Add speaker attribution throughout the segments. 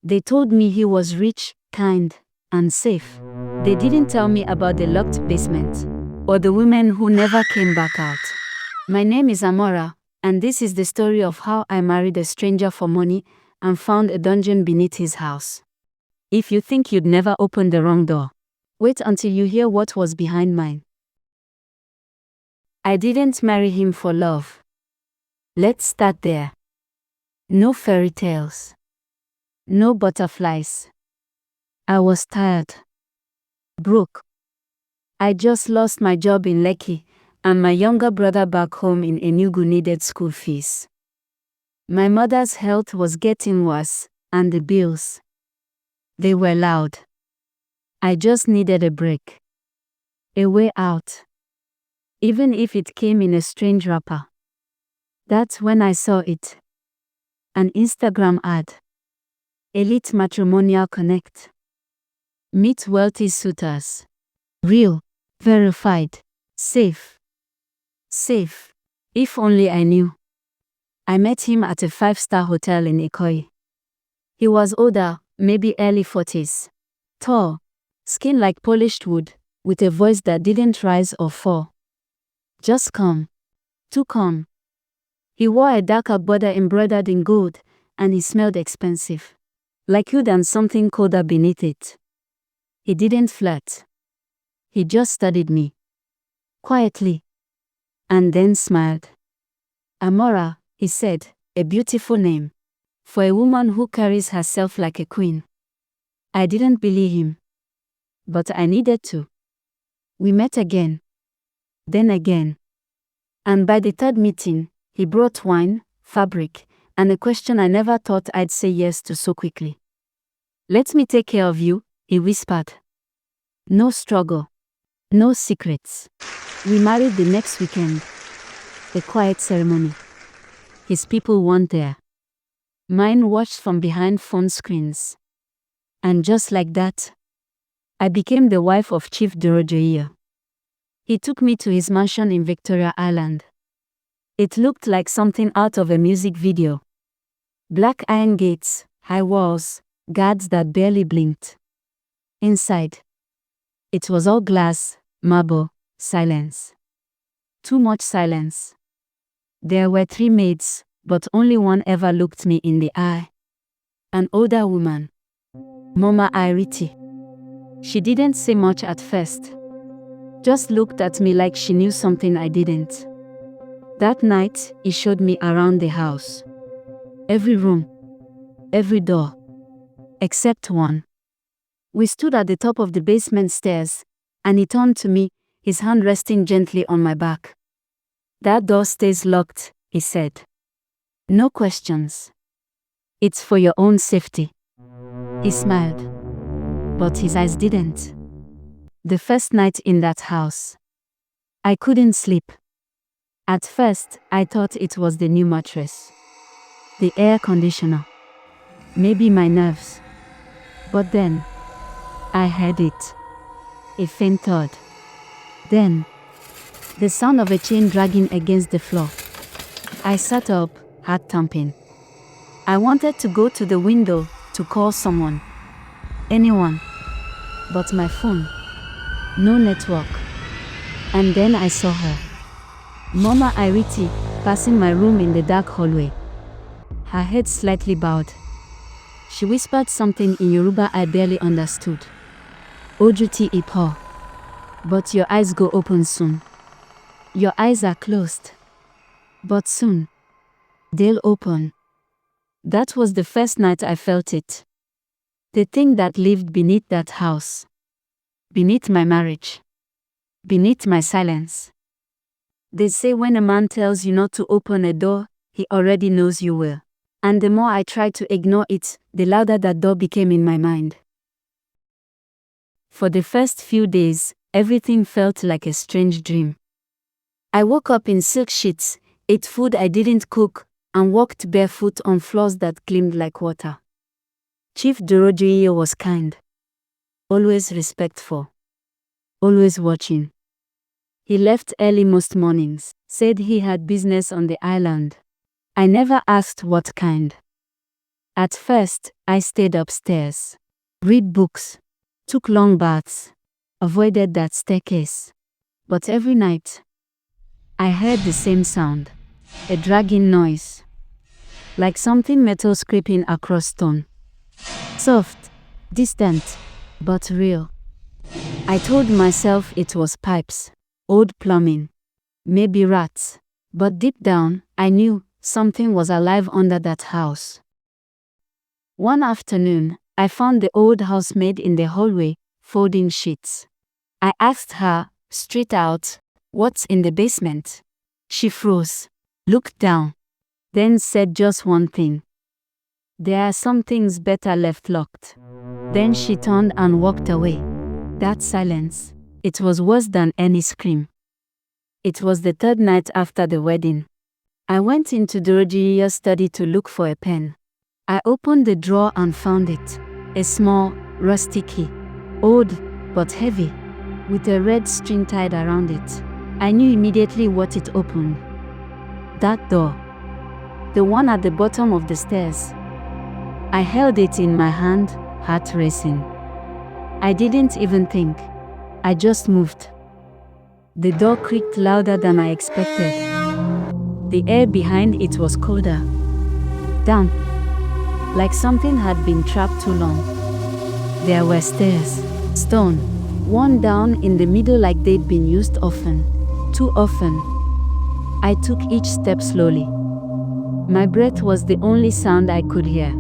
Speaker 1: They told me he was rich, kind, and safe. They didn't tell me about the locked basement, or the women who never came back out. My name is Amara, and this is the story of how I married a stranger for money and found a dungeon beneath his house. If you think you'd never open the wrong door, wait until you hear what was behind mine. I didn't marry him for love. Let's start there. No fairy tales. No butterflies. I was tired. Broke. I just lost my job in Lekki, and my younger brother back home in Enugu needed school fees. My mother's health was getting worse, and the bills. They were loud. I just needed a break. A way out. Even if it came in a strange wrapper. That's when I saw it. An Instagram ad. Elite Matrimonial Connect. Meet wealthy suitors. Real. Verified. Safe. Safe. If only I knew. I met him at a 5-star hotel in Ikoyi. He was older, maybe early 40s. Tall. Skin like polished wood, with a voice that didn't rise or fall. Just calm. Too calm. He wore a darker border embroidered in gold, and he smelled expensive. Like you'd and something colder beneath it. He didn't flirt. He just studied me. Quietly. And then smiled. Amara, he said, a beautiful name. For a woman who carries herself like a queen. I didn't believe him. But I needed to. We met again. Then again. And by the third meeting, he brought wine, fabric, and a question I never thought I'd say yes to so quickly. Let me take care of you, he whispered. No struggle. No secrets. We married the next weekend. A quiet ceremony. His people weren't there. Mine watched from behind phone screens. And just like that, I became the wife of Chief Dorojoye. He took me to his mansion in Victoria Island. It looked like something out of a music video. Black iron gates, high walls, guards that barely blinked. Inside, it was all glass, marble, silence. Too much silence. There were 3 maids, but only one ever looked me in the eye. An older woman. Mama Iriti. She didn't say much at first. Just looked at me like she knew something I didn't. That night, he showed me around the house. Every room. Every door. Except one. We stood at the top of the basement stairs, and he turned to me, his hand resting gently on my back. That door stays locked, he said. No questions. It's for your own safety. He smiled. But his eyes didn't. The first night in that house, I couldn't sleep. At first, I thought it was the new mattress. The air conditioner. Maybe my nerves. But then, I heard it. A faint thud. Then, the sound of a chain dragging against the floor. I sat up, heart thumping. I wanted to go to the window to call someone. Anyone. But my phone. No network. And then I saw her. Mama Iriti, passing my room in the dark hallway. Her head slightly bowed. She whispered something in Yoruba I barely understood. Ojuti ipo. But your eyes go open soon. Your eyes are closed. But soon, they'll open. That was the first night I felt it. The thing that lived beneath that house. Beneath my marriage. Beneath my silence. They say when a man tells you not to open a door, he already knows you will. And the more I tried to ignore it, the louder that door became in my mind. For the first few days, everything felt like a strange dream. I woke up in silk sheets, ate food I didn't cook, and walked barefoot on floors that gleamed like water. Chief Dorojoye was kind. Always respectful. Always watching. He left early most mornings, said he had business on the island. I never asked what kind. At first, I stayed upstairs. Read books. Took long baths. Avoided that staircase. But every night, I heard the same sound. A dragging noise. Like something metal scraping across stone. Soft, distant, but real. I told myself it was pipes, old plumbing, maybe rats. But deep down, I knew something was alive under that house. One afternoon, I found the old housemaid in the hallway, folding sheets. I asked her, straight out, "What's in the basement?" She froze, looked down, then said just one thing. "There are some things better left locked." Then she turned and walked away. That silence, it was worse than any scream. It was the third night after the wedding. I went into Dorothy's study to look for a pen. I opened the drawer and found it. A small, rusty key. Old, but heavy, with a red string tied around it. I knew immediately what it opened. That door. The one at the bottom of the stairs. I held it in my hand, heart racing. I didn't even think. I just moved. The door creaked louder than I expected. The air behind it was colder. Damp. Like something had been trapped too long. There were stairs. Stone. Worn down in the middle like they'd been used often. Too often. I took each step slowly. My breath was the only sound I could hear.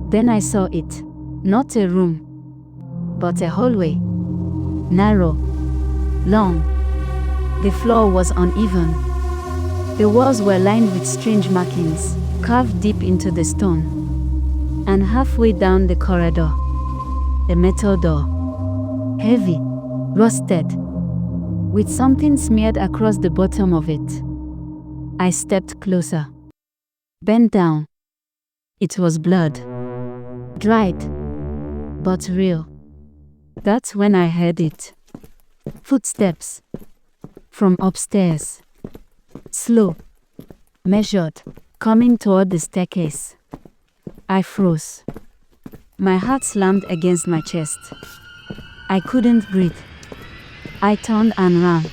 Speaker 1: Then I saw it. Not a room, but a hallway. Narrow. Long. The floor was uneven. The walls were lined with strange markings, carved deep into the stone. And halfway down the corridor, a metal door. Heavy, rusted, with something smeared across the bottom of it. I stepped closer. Bent down. It was blood. Dried, but real. That's when I heard it. Footsteps. From upstairs. Slow. Measured. Coming toward the staircase. I froze. My heart slammed against my chest. I couldn't breathe. I turned and ran.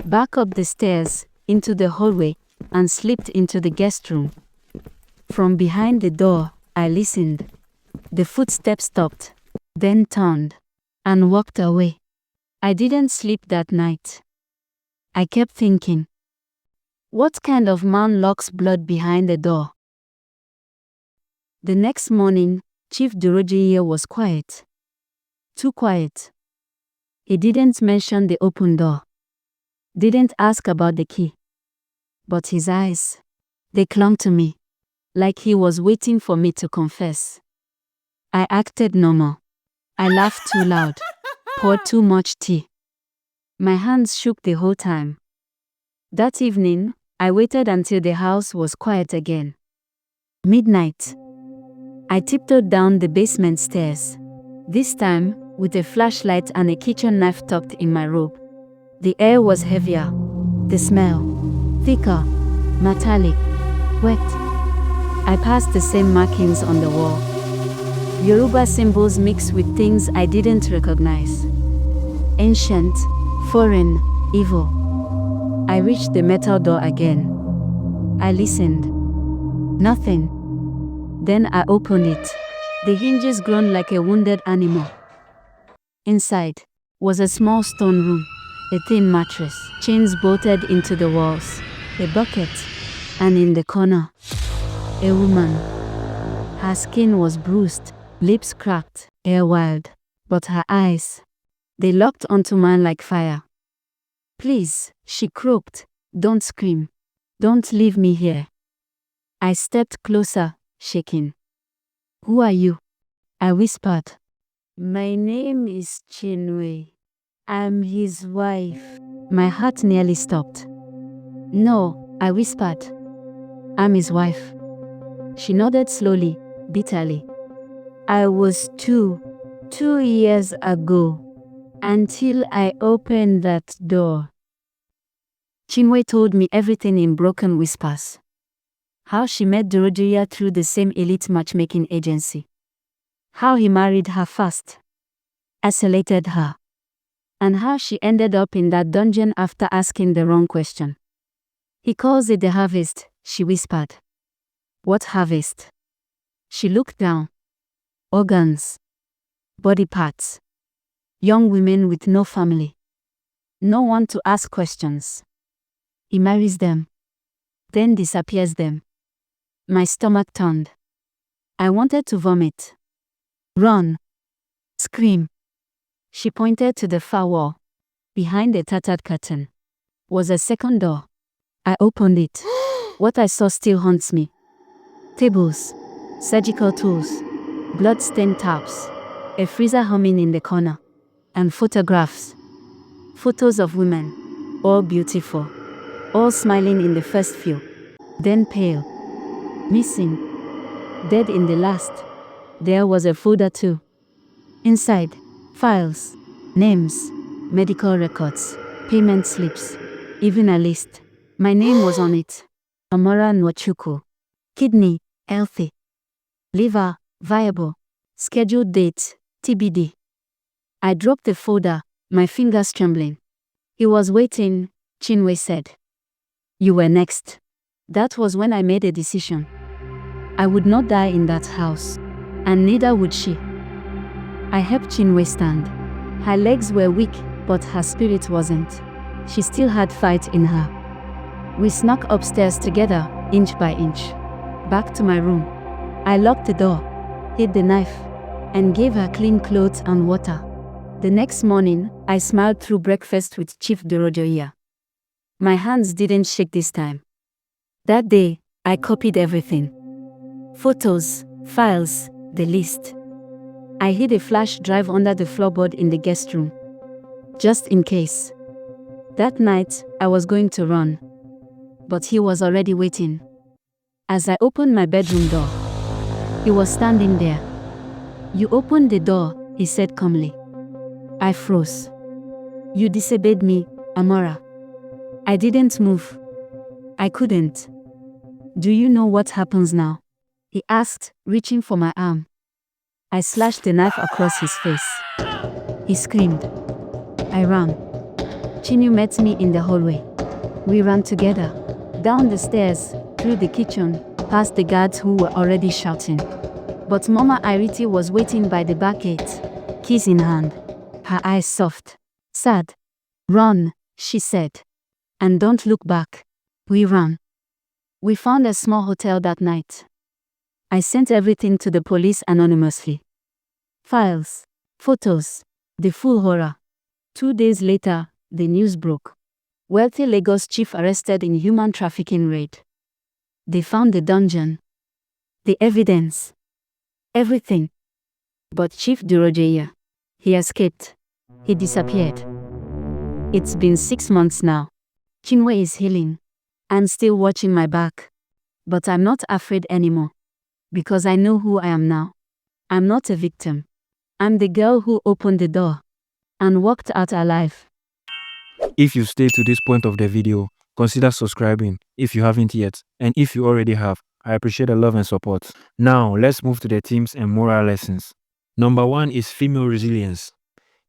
Speaker 1: Back up the stairs, into the hallway, and slipped into the guest room. From behind the door, I listened. The footsteps stopped, then turned, and walked away. I didn't sleep that night. I kept thinking, what kind of man locks blood behind the door? The next morning, Chief Dorothea was quiet. Too quiet. He didn't mention the open door. Didn't ask about the key. But his eyes, they clung to me, like he was waiting for me to confess. I acted normal. I laughed too loud, poured too much tea. My hands shook the whole time. That evening, I waited until the house was quiet again. Midnight. I tiptoed down the basement stairs. This time, with a flashlight and a kitchen knife tucked in my robe. The air was heavier. The smell, thicker, metallic, wet. I passed the same markings on the wall. Yoruba symbols mixed with things I didn't recognize. Ancient, foreign, evil. I reached the metal door again. I listened. Nothing. Then I opened it. The hinges groaned like a wounded animal. Inside was a small stone room, a thin mattress, chains bolted into the walls, a bucket, and in the corner, a woman. Her skin was bruised, lips cracked, hair wild, but her eyes, they locked onto mine like fire. "Please," she croaked, "don't scream. Don't leave me here." I stepped closer, shaking. "Who are you?" I whispered. "My name is Chinwe. I'm his wife." My heart nearly stopped. "No," I whispered. "I'm his wife." She nodded slowly, bitterly. "I was 2 years ago, until I opened that door." Chinwe told me everything in broken whispers. How she met Dorothea through the same elite matchmaking agency. How he married her fast, isolated her, and how she ended up in that dungeon after asking the wrong question. He calls it the harvest, she whispered. What harvest? She looked down. Organs, body parts, young women with no family, no one to ask questions. He marries them, then disappears them. My stomach turned. I wanted to vomit. Run. Scream. She pointed to the far wall. Behind the tattered curtain was a second door. I opened it. What I saw still haunts me. Tables, surgical tools, blood-stained taps, a freezer humming in the corner, and photographs. Photos of women, all beautiful, all smiling in the first few, then pale, missing, dead in the last. There was a folder too. Inside, files, names, medical records, payment slips, even a list. My name was on it. Amara Nwachukwu. Kidney, healthy. Liver, viable. Scheduled date, TBD. I dropped the folder, my fingers trembling. He was waiting, Chinwe said. You were next. That was when I made a decision. I would not die in that house, and neither would she. I helped Chinwe stand. Her legs were weak, but her spirit wasn't. She still had fight in her. We snuck upstairs together, inch by inch. Back to my room. I locked the door, hid the knife, and gave her clean clothes and water. The next morning, I smiled through breakfast with Chief Dorothea. My hands didn't shake this time. That day, I copied everything. Photos, files, the list. I hid a flash drive under the floorboard in the guest room, just in case. That night, I was going to run, but he was already waiting. As I opened my bedroom door, he was standing there. You opened the door, he said calmly. I froze. You disobeyed me, Amara. I didn't move. I couldn't. Do you know what happens now? He asked, reaching for my arm. I slashed the knife across his face. He screamed. I ran. Chinu met me in the hallway. We ran together, down the stairs, through the kitchen, past the guards who were already shouting. But Mama Iriti was waiting by the back gate, keys in hand, her eyes soft, sad. Run, she said. And don't look back. We ran. We found a small hotel that night. I sent everything to the police anonymously. Files, photos, the full horror. 2 days later, the news broke. Wealthy Lagos chief arrested in human trafficking raid. They found the dungeon, the evidence, everything. But Chief Dorothea, he escaped. He disappeared. It's been 6 months now. Chinwe is healing. I'm still watching my back. But I'm not afraid anymore. Because I know who I am now. I'm not a victim. I'm the girl who opened the door and walked out alive.
Speaker 2: If you stayed to this point of the video, consider subscribing if you haven't yet, and if you already have, I appreciate the love and support. Now, let's move to the themes and moral lessons. Number 1 is female resilience.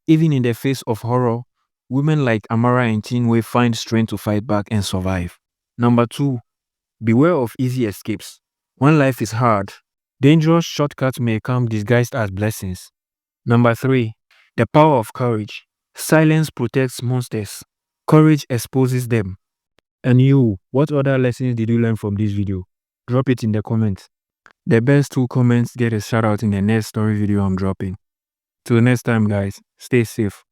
Speaker 2: Even in the face of horror, women like Amara and Chinwe find strength to fight back and survive. Number 2, beware of easy escapes. When life is hard, dangerous shortcuts may come disguised as blessings. Number 3, the power of courage. Silence protects monsters. Courage exposes them. And you, what other lessons did you learn from this video? Drop it in the comments. The best 2 comments get a shout out in the next story video I'm dropping. Till next time guys, stay safe.